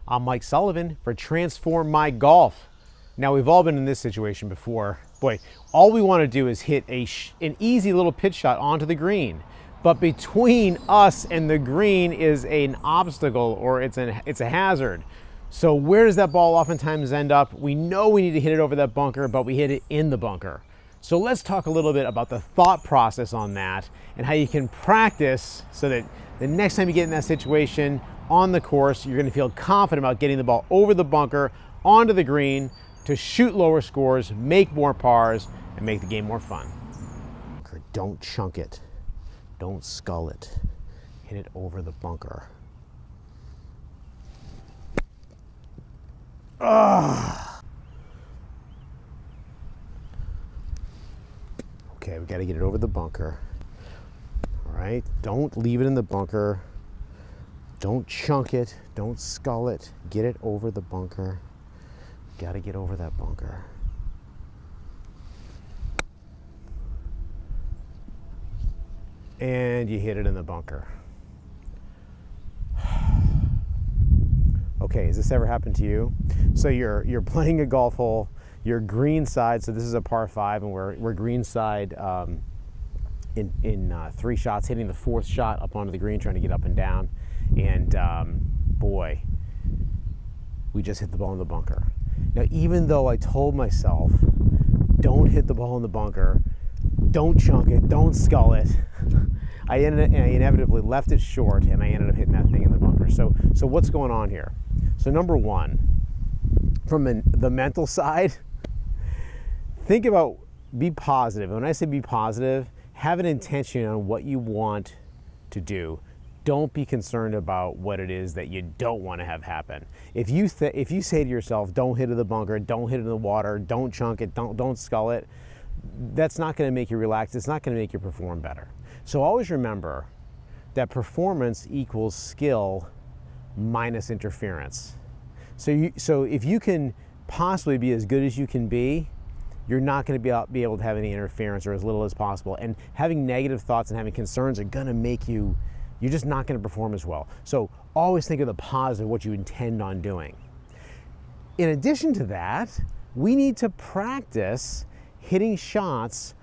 I'm Mike Sullivan for Transform My Golf. Now, we've all been in this situation before. Boy, all we want to do is hit an easy little pitch shot onto the green. But between us and the green is an obstacle, or it's a hazard. So where does that ball oftentimes end up? We know we need to hit it over that bunker, but we hit it in the bunker. So let's talk a little bit about the thought process on that and how you can practice so that the next time you get in that situation on the course, you're going to feel confident about getting the ball over the bunker, onto the green, to shoot lower scores, make more pars, and make the game more fun. Don't chunk it. Don't scull it. Hit it over the bunker. Ah. Okay, we got to get it over the bunker. All right, don't leave it in the bunker. Don't chunk it. Don't scull it. Get it over the bunker. Got to get over that bunker. And you hit it in the bunker. Okay, has this ever happened to you? So you're playing a golf hole, you're green side, so this is a par 5, and we're green side in 3 shots, hitting the 4th shot up onto the green, trying to get up and down. And boy, we just hit the ball in the bunker. Now, even though I told myself, don't hit the ball in the bunker, don't chunk it, don't scull it, I inevitably left it short, and I ended up hitting that thing in the bunker. So what's going on here? So number one, from the mental side, think about, be positive. When I say be positive, have an intention on what you want to do. Don't be concerned about what it is that you don't want to have happen. If you say to yourself, don't hit it in the bunker, don't hit it in the water, don't chunk it, don't scull it, that's not going to make you relax. It's not going to make you perform better. So always remember that performance equals skill minus interference. So if you can possibly be as good as you can be, you're not going to be able to have any interference, or as little as possible. And having negative thoughts and having concerns are going to make you're just not going to perform as well. So always think of the positive, what you intend on doing. In addition to that, we need to practice hitting shots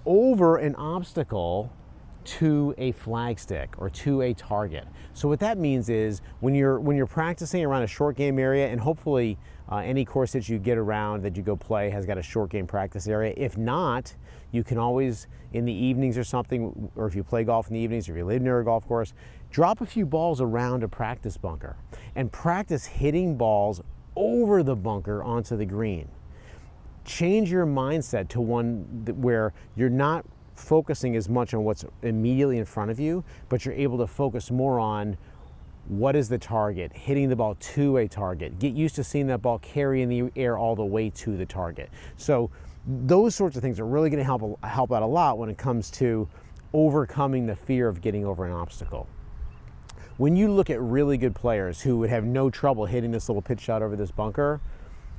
over an obstacle to a flagstick or to a target. So what that means is when you're practicing around a short game area, and hopefully any course that you get around that you go play has got a short game practice area. If not, you can always, in the evenings or something, or if you play golf in the evenings, or if you live near a golf course, drop a few balls around a practice bunker and practice hitting balls over the bunker onto the green. Change your mindset to one where you're not focusing as much on what's immediately in front of you, but you're able to focus more on what is the target, hitting the ball to a target. Get used to seeing that ball carry in the air all the way to the target. So those sorts of things are really going to help out a lot when it comes to overcoming the fear of getting over an obstacle. When you look at really good players who would have no trouble hitting this little pitch shot over this bunker,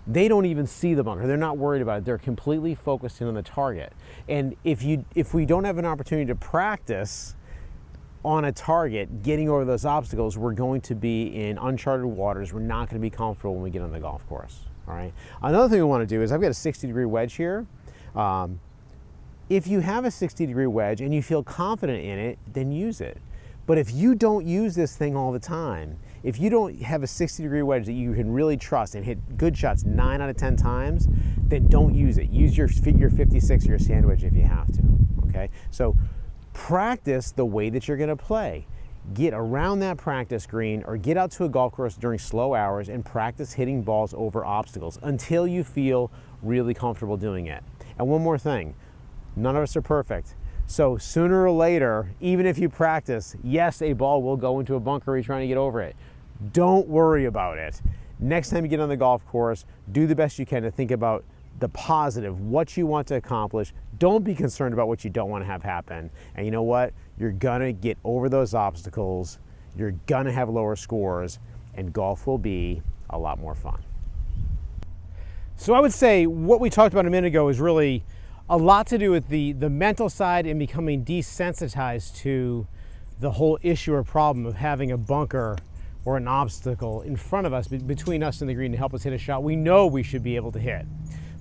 they don't even see the bunker. They're not worried about it. They're completely focused in on the target. And if we don't have an opportunity to practice on a target, getting over those obstacles, we're going to be in uncharted waters. We're not going to be comfortable when we get on the golf course. All right. Another thing we want to do is, I've got a 60-degree wedge here. If you have a 60-degree wedge and you feel confident in it, then use it. But if you don't use this thing all the time, if you don't have a 60-degree wedge that you can really trust and hit good shots 9 out of 10 times, then don't use it. Use your figure 56 or your sand wedge if you have to, okay? So practice the way that you're gonna play. Get around that practice green, or get out to a golf course during slow hours and practice hitting balls over obstacles until you feel really comfortable doing it. And one more thing, none of us are perfect. So sooner or later, even if you practice, yes, a ball will go into a bunker you're trying to get over it. Don't worry about it. Next time you get on the golf course, do the best you can to think about the positive, what you want to accomplish. Don't be concerned about what you don't want to have happen. And you know what? You're gonna get over those obstacles. You're gonna have lower scores, and golf will be a lot more fun. So I would say what we talked about a minute ago is really a lot to do with the mental side and becoming desensitized to the whole issue or problem of having a bunker or an obstacle in front of us, between us and the green, to help us hit a shot we know we should be able to hit.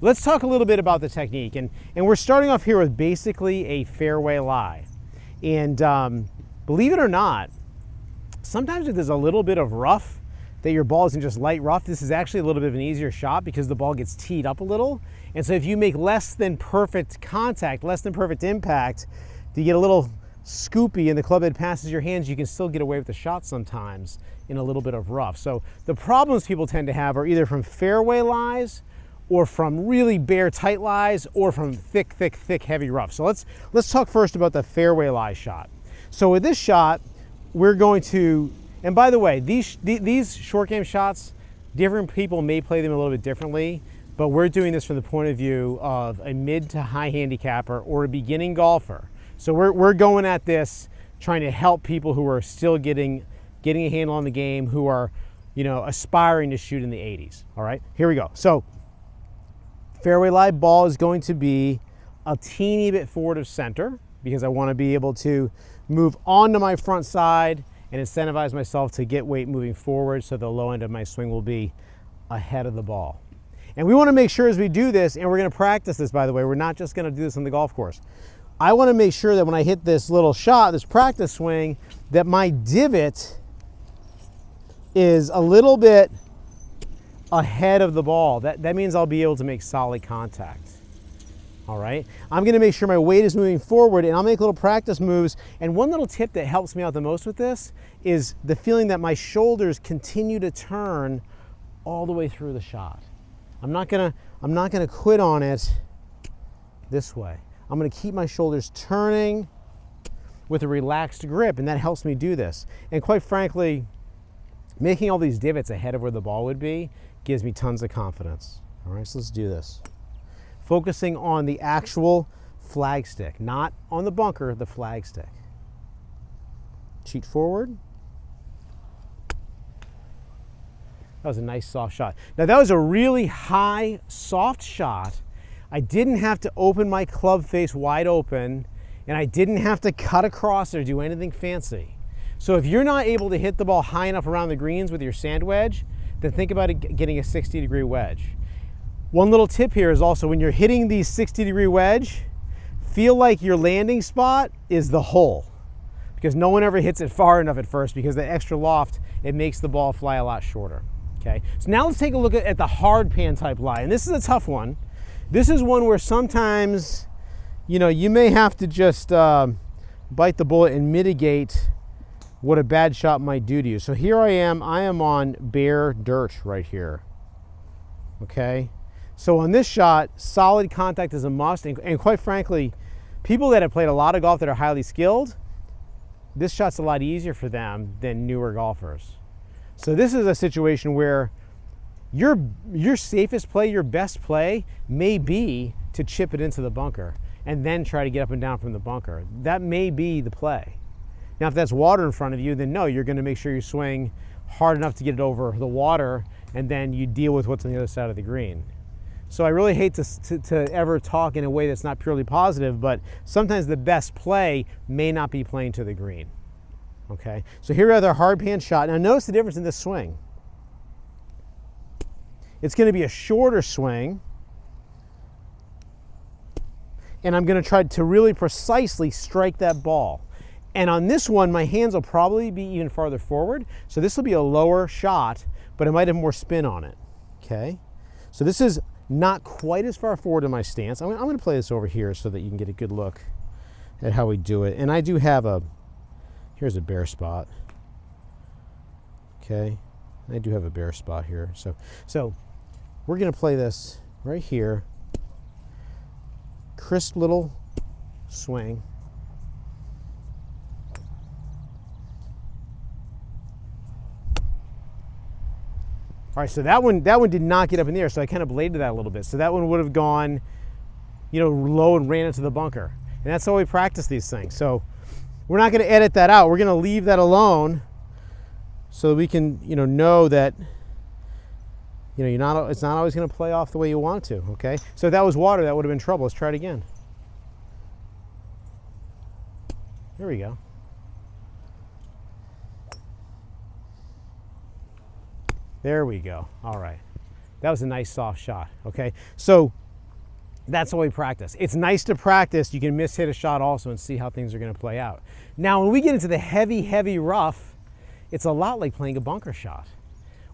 Let's talk a little bit about the technique. And we're starting off here with basically a fairway lie. And believe it or not, sometimes if there's a little bit of rough, that your ball isn't just light rough, this is actually a little bit of an easier shot because the ball gets teed up a little. And so if you make less than perfect contact, less than perfect impact, you get a little scoopy and the club head passes your hands, you can still get away with the shot sometimes in a little bit of rough. So the problems people tend to have are either from fairway lies, or from really bare tight lies, or from thick, heavy rough. So let's talk first about the fairway lie shot. So with this shot, we're going to, and by the way, these short game shots, different people may play them a little bit differently, but we're doing this from the point of view of a mid to high handicapper or a beginning golfer. So we're going at this trying to help people who are still getting a handle on the game, who are, aspiring to shoot in the 80s. All right, here we go. So fairway lie ball is going to be a teeny bit forward of center because I want to be able to move onto my front side and incentivize myself to get weight moving forward, so the low end of my swing will be ahead of the ball. And we want to make sure as we do this, and we're going to practice this, by the way, we're not just going to do this on the golf course. I want to make sure that when I hit this little shot, this practice swing, that my divot is a little bit ahead of the ball. That means I'll be able to make solid contact. All right, I'm going to make sure my weight is moving forward, and I'll make little practice moves. And one little tip that helps me out the most with this is the feeling that my shoulders continue to turn all the way through the shot. I'm not gonna quit on it this way. I'm going to keep my shoulders turning with a relaxed grip, and that helps me do this. And quite frankly, making all these divots ahead of where the ball would be gives me tons of confidence. All right, so let's do this. Focusing on the actual flag stick, not on the bunker, the flag stick. Cheat forward. That was a nice soft shot. Now that was a really high, soft shot. I didn't have to open my club face wide open, and I didn't have to cut across or do anything fancy. So if you're not able to hit the ball high enough around the greens with your sand wedge, then think about getting a 60-degree wedge. One little tip here is also when you're hitting these 60-degree wedge, feel like your landing spot is the hole, because no one ever hits it far enough at first, because the extra loft, it makes the ball fly a lot shorter. Okay, so now let's take a look at the hard pan type lie, and this is a tough one. This is one where sometimes, you may have to just bite the bullet and mitigate what a bad shot might do to you. So here I am on bare dirt right here. Okay. So on this shot, solid contact is a must, and quite frankly, people that have played a lot of golf that are highly skilled, this shot's a lot easier for them than newer golfers. So this is a situation where your safest play, your best play may be to chip it into the bunker and then try to get up and down from the bunker. That may be the play. Now, if that's water in front of you, then no, you're going to make sure you swing hard enough to get it over the water, and then you deal with what's on the other side of the green. So I really hate to ever talk in a way that's not purely positive, but sometimes the best play may not be playing to the green. Okay, so here we have the hard pan shot. Now notice the difference in this swing. It's going to be a shorter swing, and I'm going to try to really precisely strike that ball. And on this one, my hands will probably be even farther forward, so this will be a lower shot, but it might have more spin on it. Okay, so this is not quite as far forward in my stance. I'm going to play this over here so that you can get a good look at how we do it. And I do have here's a bare spot. Okay, I do have a bare spot here. So we're going to play this right here. Crisp little swing. All right, so that one did not get up in the air, so I kind of bladed that a little bit. So that one would have gone, low and ran into the bunker. And that's how we practice these things. So we're not going to edit that out. We're going to leave that alone so we can, know that, it's not always going to play off the way you want it to, okay? So if that was water, that would have been trouble. Let's try it again. There we go. There we go. All right. That was a nice soft shot. Okay. So that's how we practice. It's nice to practice. You can miss-hit a shot also and see how things are going to play out. Now, when we get into the heavy, heavy rough, it's a lot like playing a bunker shot.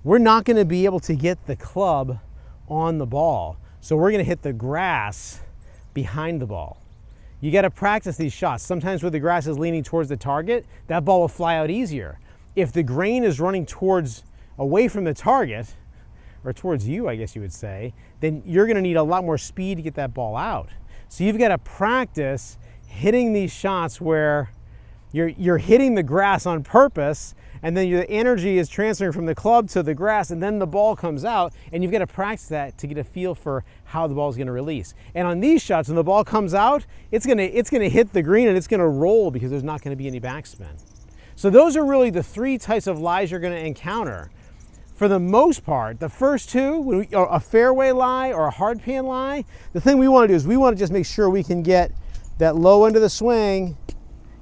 We're not going to be able to get the club on the ball. So we're going to hit the grass behind the ball. You got to practice these shots. Sometimes when the grass is leaning towards the target, that ball will fly out easier. If the grain is running away from the target, or towards you, I guess you would say, then you're going to need a lot more speed to get that ball out. So you've got to practice hitting these shots where you're hitting the grass on purpose, and then your energy is transferring from the club to the grass, and then the ball comes out, and you've got to practice that to get a feel for how the ball is going to release. And on these shots, when the ball comes out, it's going to hit the green and it's going to roll because there's not going to be any backspin. So those are really the three types of lies you're going to encounter. For the most part, the first two, a fairway lie or a hard pan lie, the thing we want to do is we want to just make sure we can get that low end of the swing,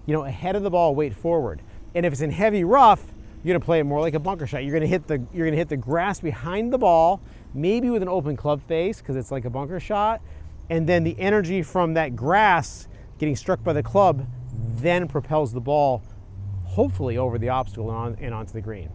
ahead of the ball, weight forward. And if it's in heavy rough, you're going to play it more like a bunker shot. You're going to hit the grass behind the ball, maybe with an open club face because it's like a bunker shot, and then the energy from that grass getting struck by the club then propels the ball hopefully over the obstacle and onto the green.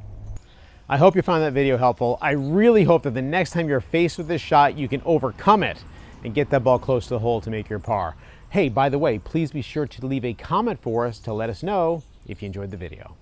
I hope you found that video helpful. I really hope that the next time you're faced with this shot, you can overcome it and get that ball close to the hole to make your par. Hey, by the way, please be sure to leave a comment for us to let us know if you enjoyed the video.